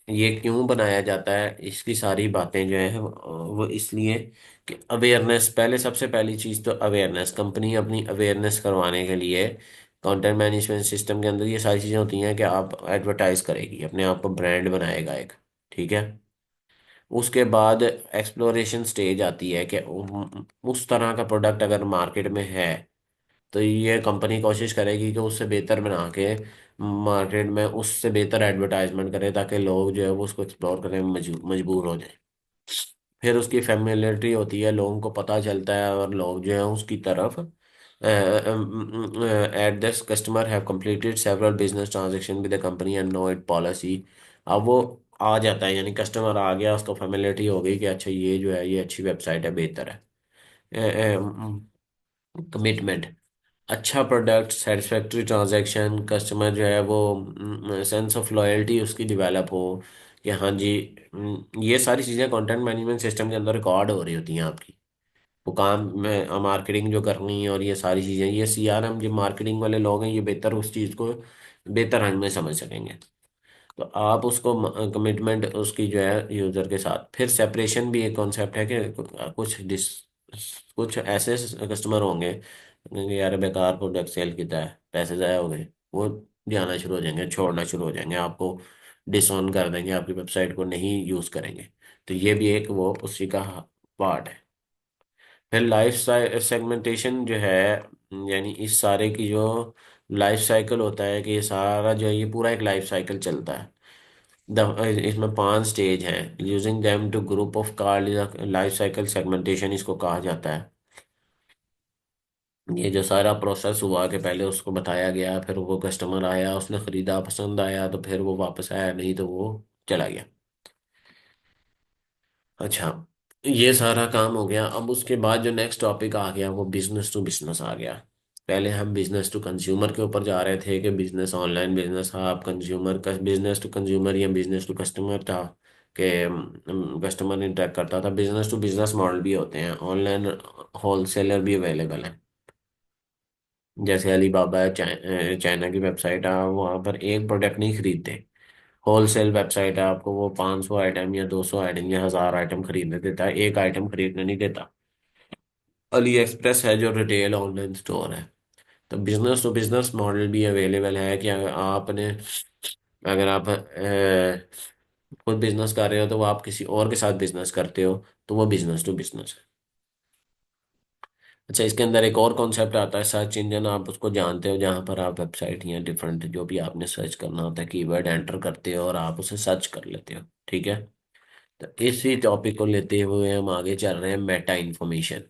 ये क्यों बनाया जाता है, इसकी सारी बातें जो है वो इसलिए कि अवेयरनेस, पहले सबसे पहली चीज़ तो अवेयरनेस। कंपनी अपनी अवेयरनेस करवाने के लिए कंटेंट मैनेजमेंट सिस्टम के अंदर ये सारी चीज़ें होती हैं कि आप एडवर्टाइज करेगी, अपने आप को ब्रांड बनाएगा एक। ठीक है। उसके बाद एक्सप्लोरेशन स्टेज आती है कि उस तरह का प्रोडक्ट अगर मार्केट में है तो ये कंपनी कोशिश करेगी कि उससे बेहतर बना के मार्केट में उससे बेहतर एडवर्टाइजमेंट करे, ताकि लोग जो है वो उसको एक्सप्लोर करने में मजबूर हो जाए। फिर उसकी फेमिलियरिटी होती है, लोगों को पता चलता है और लोग जो है उसकी तरफ at this customer have completed several business transaction with the company and know it policy। अब वो आ जाता है, यानी कस्टमर आ गया, उसको फेमिलिटी हो गई कि अच्छा ये जो है ये अच्छी वेबसाइट है, बेहतर है। कमिटमेंट, अच्छा प्रोडक्ट, सेटिस्फैक्ट्री ट्रांजैक्शन, कस्टमर जो है वो सेंस ऑफ लॉयल्टी उसकी डेवलप हो कि हाँ जी, ये सारी चीज़ें कंटेंट मैनेजमेंट सिस्टम के अंदर रिकॉर्ड हो रही होती हैं आपकी। वो काम में मार्केटिंग जो करनी है, और ये सारी चीज़ें, ये सीआरएम जो मार्केटिंग वाले लोग हैं, ये बेहतर उस चीज़ को बेहतर रंग में समझ सकेंगे। तो आप उसको कमिटमेंट उसकी जो है यूजर के साथ, फिर सेपरेशन भी एक कॉन्सेप्ट है कि कुछ ऐसे कस्टमर होंगे कि यार बेकार प्रोडक्ट सेल किया है, पैसे ज़ाया हो गए, वो जाना शुरू हो जाएंगे, छोड़ना शुरू हो जाएंगे, आपको डिसऑन कर देंगे, आपकी वेबसाइट को नहीं यूज़ करेंगे। तो ये भी एक वो उसी का पार्ट है। फिर लाइफ सेगमेंटेशन जो है, यानी इस सारे की जो लाइफ साइकिल होता है, कि ये सारा जो है ये पूरा एक लाइफ साइकिल चलता है। इसमें 5 स्टेज हैं, using them to group of card, life cycle segmentation इसको कहा जाता है। ये जो सारा प्रोसेस हुआ कि पहले उसको बताया गया, फिर वो कस्टमर आया, उसने खरीदा, पसंद आया तो फिर वो वापस आया, नहीं तो वो चला गया। अच्छा, ये सारा काम हो गया। अब उसके बाद जो नेक्स्ट टॉपिक आ गया वो बिजनेस टू बिजनेस आ गया। पहले हम बिजनेस टू कंज्यूमर के ऊपर जा रहे थे कि बिजनेस, ऑनलाइन बिजनेस था, आप कंज्यूमर का बिजनेस टू कंज्यूमर या बिजनेस टू कस्टमर था कि कस्टमर इंटरेक्ट करता था। बिजनेस टू बिजनेस मॉडल भी होते हैं, ऑनलाइन होलसेलर भी अवेलेबल है। जैसे अलीबाबा है, चाइना की वेबसाइट है, वहाँ पर एक प्रोडक्ट नहीं खरीदते। होलसेल वेबसाइट है, आपको वो 500 आइटम या 200 आइटम या 1000 आइटम खरीदने देता है, एक आइटम खरीदने नहीं देता। अली एक्सप्रेस है जो रिटेल ऑनलाइन स्टोर है। तो बिजनेस टू बिजनेस मॉडल भी अवेलेबल है कि अगर आप खुद बिजनेस कर रहे हो तो वो आप किसी और के साथ बिजनेस करते हो, तो वो बिजनेस टू बिजनेस है। अच्छा, इसके अंदर एक और कॉन्सेप्ट आता है सर्च इंजन, आप उसको जानते हो, जहाँ पर आप वेबसाइट या डिफरेंट जो भी आपने सर्च करना होता है, कीवर्ड एंटर करते हो और आप उसे सर्च कर लेते हो। ठीक है। तो इसी टॉपिक को लेते हुए हम आगे चल रहे हैं, मेटा इंफॉर्मेशन।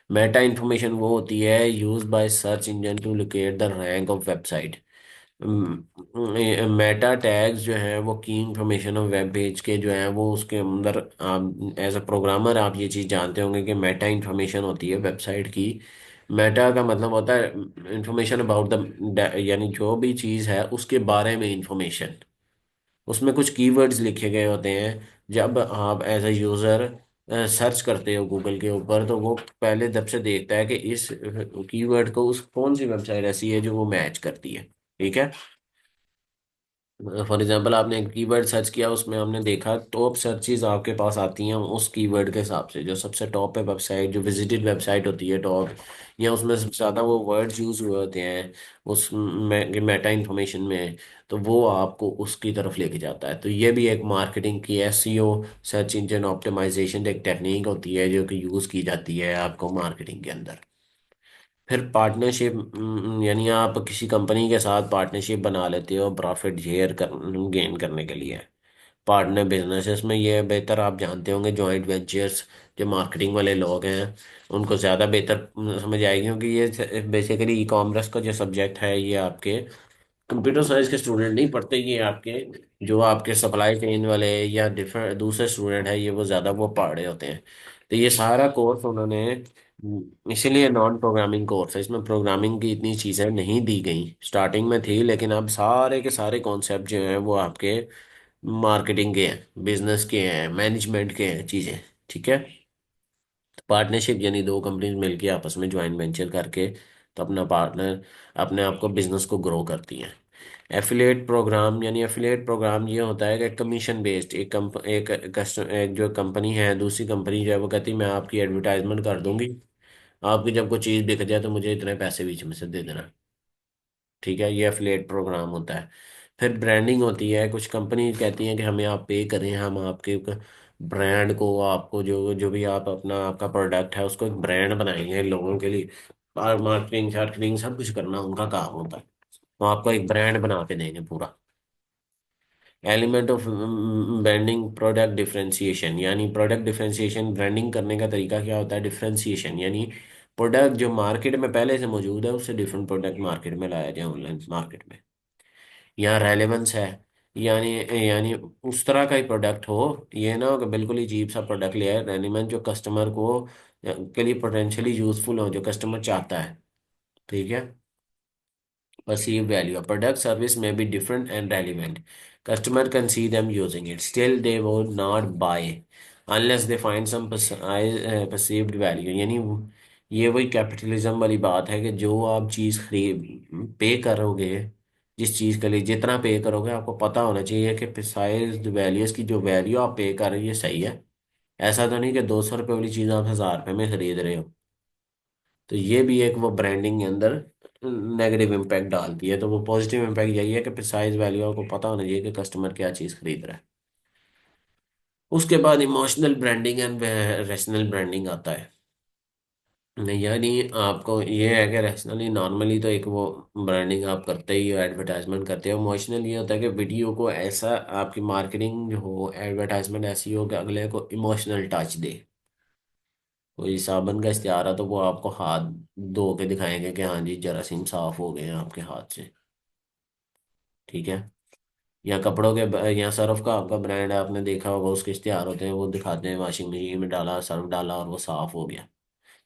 मेटा इंफॉर्मेशन वो होती है use by search engine to locate the rank of website. Meta tags जो है वो की इंफॉर्मेशन ऑफ वेब पेज के जो है वो उसके अंदर, आप एज अ प्रोग्रामर आप ये चीज़ जानते होंगे कि मेटा इंफॉर्मेशन होती है वेबसाइट की। मेटा का मतलब होता है इंफॉर्मेशन अबाउट द, यानी जो भी चीज़ है उसके बारे में इंफॉर्मेशन। उसमें कुछ कीवर्ड्स लिखे गए होते हैं। जब आप एज अ यूज़र सर्च करते हो गूगल के ऊपर, तो वो पहले जब से देखता है कि इस कीवर्ड को उस कौन सी वेबसाइट ऐसी है जो वो मैच करती है। ठीक है। फॉर एग्जांपल आपने एक कीवर्ड सर्च किया, उसमें हमने देखा टॉप सर्चेज आपके पास आती हैं उस कीवर्ड के हिसाब से, जो सबसे टॉप पे वेबसाइट, जो विजिटेड वेबसाइट होती है टॉप, या उसमें सबसे ज़्यादा वो वर्ड्स यूज हुए होते हैं उस मेटा इंफॉर्मेशन में, तो वो आपको उसकी तरफ लेके जाता है। तो ये भी एक मार्केटिंग की एसईओ, सर्च इंजन ऑप्टिमाइजेशन एक टेक्निक होती है जो कि यूज़ की जाती है आपको मार्केटिंग के अंदर। फिर पार्टनरशिप, यानी आप किसी कंपनी के साथ पार्टनरशिप बना लेते हो प्रॉफिट शेयर गेन करने के लिए। पार्टनर बिजनेसेस में ये बेहतर आप जानते होंगे, जॉइंट वेंचर्स, जो मार्केटिंग वाले लोग हैं उनको ज़्यादा बेहतर समझ आएगी, क्योंकि ये बेसिकली ई कॉमर्स का जो सब्जेक्ट है ये आपके कंप्यूटर साइंस के स्टूडेंट नहीं पढ़ते, ये आपके जो आपके सप्लाई चेन वाले या डिफरेंट दूसरे स्टूडेंट है, ये वो ज़्यादा वो पढ़ रहे होते हैं। तो ये सारा कोर्स उन्होंने, इसीलिए नॉन प्रोग्रामिंग कोर्स है, इसमें प्रोग्रामिंग की इतनी चीज़ें नहीं दी गई, स्टार्टिंग में थी, लेकिन अब सारे के सारे कॉन्सेप्ट जो हैं वो आपके मार्केटिंग के हैं, बिजनेस के हैं, मैनेजमेंट के हैं चीज़ें। ठीक है। पार्टनरशिप यानी दो कंपनीज मिलके आपस में ज्वाइंट वेंचर करके तो अपना पार्टनर अपने आप को बिजनेस को ग्रो करती हैं। एफिलिएट प्रोग्राम, यानी एफिलिएट प्रोग्राम ये होता है कि कमीशन बेस्ड, एक जो कंपनी है, दूसरी कंपनी जो है वो कहती है मैं आपकी एडवर्टाइजमेंट कर दूंगी, आपकी जब कोई चीज़ बिक जाए तो मुझे इतने पैसे बीच में से दे देना। ठीक है, ये एफिलिएट प्रोग्राम होता है। फिर ब्रांडिंग होती है, कुछ कंपनी कहती हैं कि हमें आप पे करें, हम आपके ब्रांड को, आपको जो जो भी आप अपना आपका प्रोडक्ट है उसको एक ब्रांड बनाएंगे लोगों के लिए। और मार्केटिंग शार्केटिंग सब कुछ करना उनका काम होता है, वो आपको एक ब्रांड बना के देंगे पूरा। Element of branding, product differentiation, यानी प्रोडक्ट डिफरेंशिएशन, ब्रांडिंग करने का तरीका क्या होता है, डिफरेंशिएशन यानी प्रोडक्ट जो मार्केट में पहले से मौजूद है उससे डिफरेंट प्रोडक्ट मार्केट में लाया जाए, ऑनलाइन मार्केट में। यहाँ रेलेवेंस है, यानी यानी उस तरह का ही प्रोडक्ट हो। ये ना हो कि बिल्कुल ही अजीब सा प्रोडक्ट ले आए रेनीमैन, जो कस्टमर को के लिए पोटेंशियली यूजफुल हो, जो कस्टमर चाहता है। ठीक है। Perceived value. A product service may be different and relevant. Customer can see them using it. Still, they will not buy unless they find some perceived value. यानी ये वही कैपिटलिज्म वाली बात है कि जो आप चीज़ खरीद पे करोगे, जिस चीज़ के लिए जितना पे करोगे, आपको पता होना चाहिए कि प्रिसाइज वैल्यूज की जो वैल्यू आप पे कर रहे हो ये सही है। ऐसा तो नहीं कि 200 रुपये वाली चीज़ आप 1000 रुपये में खरीद रहे हो। तो ये भी एक वो ब्रांडिंग के अंदर नेगेटिव इम्पैक्ट डालती है। तो वो पॉजिटिव इम्पैक्ट यही है कि प्रिसाइज वैल्यू को पता होना चाहिए कि कस्टमर क्या चीज़ खरीद रहा है। उसके बाद emotional branding and rational branding आता है। यानी आपको ये है कि रैशनली नॉर्मली तो एक वो ब्रांडिंग आप करते ही हो, एडवर्टाइजमेंट करते हो। इमोशनल ये होता है कि वीडियो को ऐसा आपकी मार्केटिंग जो हो, एडवर्टाइजमेंट ऐसी हो कि अगले को इमोशनल टच दे। कोई साबुन का इस्तेमाल है तो वो आपको हाथ धो के दिखाएंगे कि हाँ जी जरासीम साफ हो गए हैं आपके हाथ से। ठीक है। या कपड़ों के या सर्फ का आपका ब्रांड है, आपने देखा होगा उसके इश्तिहार होते हैं, वो दिखाते हैं वॉशिंग मशीन में डाला, सर्फ डाला और वो साफ हो गया।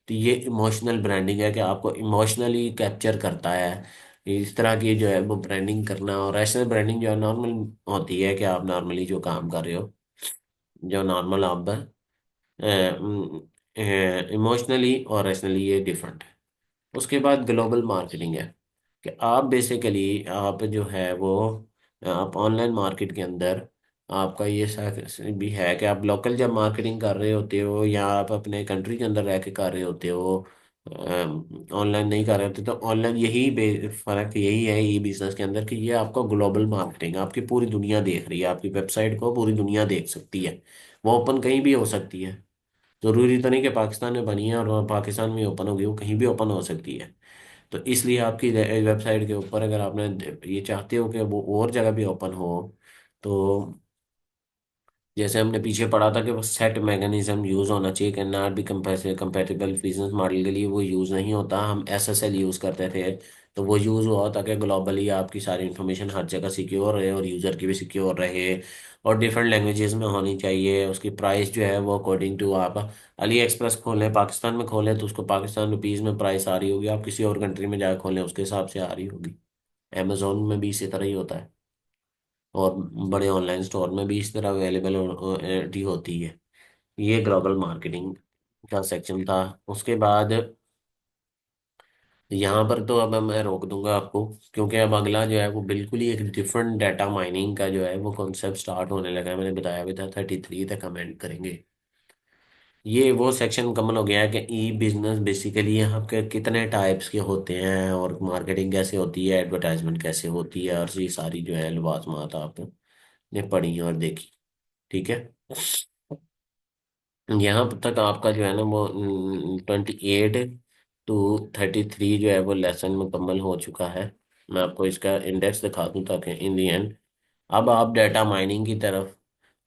तो ये इमोशनल ब्रांडिंग है कि आपको इमोशनली कैप्चर करता है। इस तरह की जो है वो ब्रांडिंग करना। और रैशनल ब्रांडिंग जो है नॉर्मल होती है कि आप नॉर्मली जो काम कर रहे हो, जो नॉर्मल आप इमोशनली और रैशनली ये डिफरेंट है। उसके बाद ग्लोबल मार्केटिंग है कि आप बेसिकली आप जो है वो आप ऑनलाइन मार्केट के अंदर आपका ये भी है कि आप लोकल जब मार्केटिंग कर रहे होते हो या आप अपने कंट्री के अंदर रह के कर रहे होते हो, ऑनलाइन नहीं कर रहे होते, तो ऑनलाइन यही फर्क यही है ई बिजनेस के अंदर कि ये आपका ग्लोबल मार्केटिंग, आपकी पूरी दुनिया देख रही है, आपकी वेबसाइट को पूरी दुनिया देख सकती है। वो ओपन कहीं भी हो सकती है। जरूरी तो नहीं कि पाकिस्तान में बनी है और पाकिस्तान में ओपन होगी, वो कहीं भी ओपन हो सकती है। तो इसलिए आपकी वेबसाइट के ऊपर अगर आपने ये चाहते हो कि वो और जगह भी ओपन हो, तो जैसे हमने पीछे पढ़ा था कि वो सेट मैकेनिज्म यूज़ होना चाहिए, can not be compatible business model के लिए वो यूज़ नहीं होता। हम एसएसएल यूज़ करते थे। तो वो यूज़ हुआ ताकि ग्लोबली आपकी सारी इन्फॉर्मेशन हर जगह सिक्योर रहे और यूज़र की भी सिक्योर रहे। और डिफरेंट लैंग्वेजेस में होनी चाहिए। उसकी प्राइस जो है वो अकॉर्डिंग टू आप अली एक्सप्रेस खोलें पाकिस्तान में खोलें तो उसको पाकिस्तान रुपीज़ में प्राइस आ रही होगी, आप किसी और कंट्री में जाकर खोलें उसके हिसाब से आ रही होगी। अमेजोन में भी इसी तरह ही होता है। और बड़े ऑनलाइन स्टोर में भी इस तरह अवेलेबल होती है। ये ग्लोबल मार्केटिंग का सेक्शन था। उसके बाद यहाँ पर तो अब मैं रोक दूंगा आपको, क्योंकि अब अगला जो है वो बिल्कुल ही एक डिफरेंट डाटा माइनिंग का जो है वो कॉन्सेप्ट स्टार्ट होने लगा है। मैंने बताया भी था 33 तक कमेंट करेंगे। ये वो सेक्शन मुकम्मल हो गया है कि ई बिजनेस बेसिकली यहाँ के कितने टाइप्स के होते हैं और मार्केटिंग कैसे होती है, एडवर्टाइजमेंट कैसे होती है, और ये सारी जो है लवाजमात आपने पढ़ी और देखी। ठीक है। यहाँ तक आपका जो है ना वो 28 to 33 जो है वो लेसन मुकम्मल हो चुका है। मैं आपको इसका इंडेक्स दिखा दूँ ताकि इन दी एंड अब आप डाटा माइनिंग की तरफ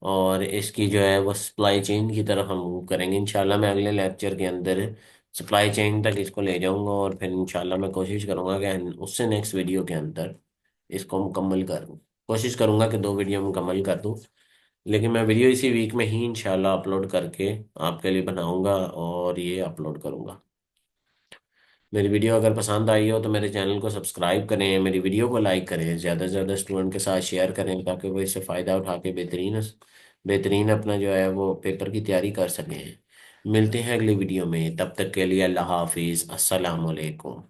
और इसकी जो है वो सप्लाई चेन की तरफ हम मूव करेंगे इंशाल्लाह। मैं अगले लेक्चर के अंदर सप्लाई चेन तक इसको ले जाऊंगा और फिर इंशाल्लाह मैं कोशिश करूंगा कि उससे नेक्स्ट वीडियो के अंदर इसको मुकम्मल कर दूँ। कोशिश करूंगा कि 2 वीडियो मुकम्मल कर दूँ। लेकिन मैं वीडियो इसी वीक में ही इंशाल्लाह अपलोड करके आपके लिए बनाऊंगा और ये अपलोड करूंगा। मेरी वीडियो अगर पसंद आई हो तो मेरे चैनल को सब्सक्राइब करें, मेरी वीडियो को लाइक करें, ज़्यादा से ज़्यादा स्टूडेंट के साथ शेयर करें ताकि वो इससे फ़ायदा उठा के बेहतरीन बेहतरीन अपना जो है वो पेपर की तैयारी कर सकें। मिलते हैं अगली वीडियो में, तब तक के लिए अल्लाह हाफिज़, अस्सलाम वालेकुम।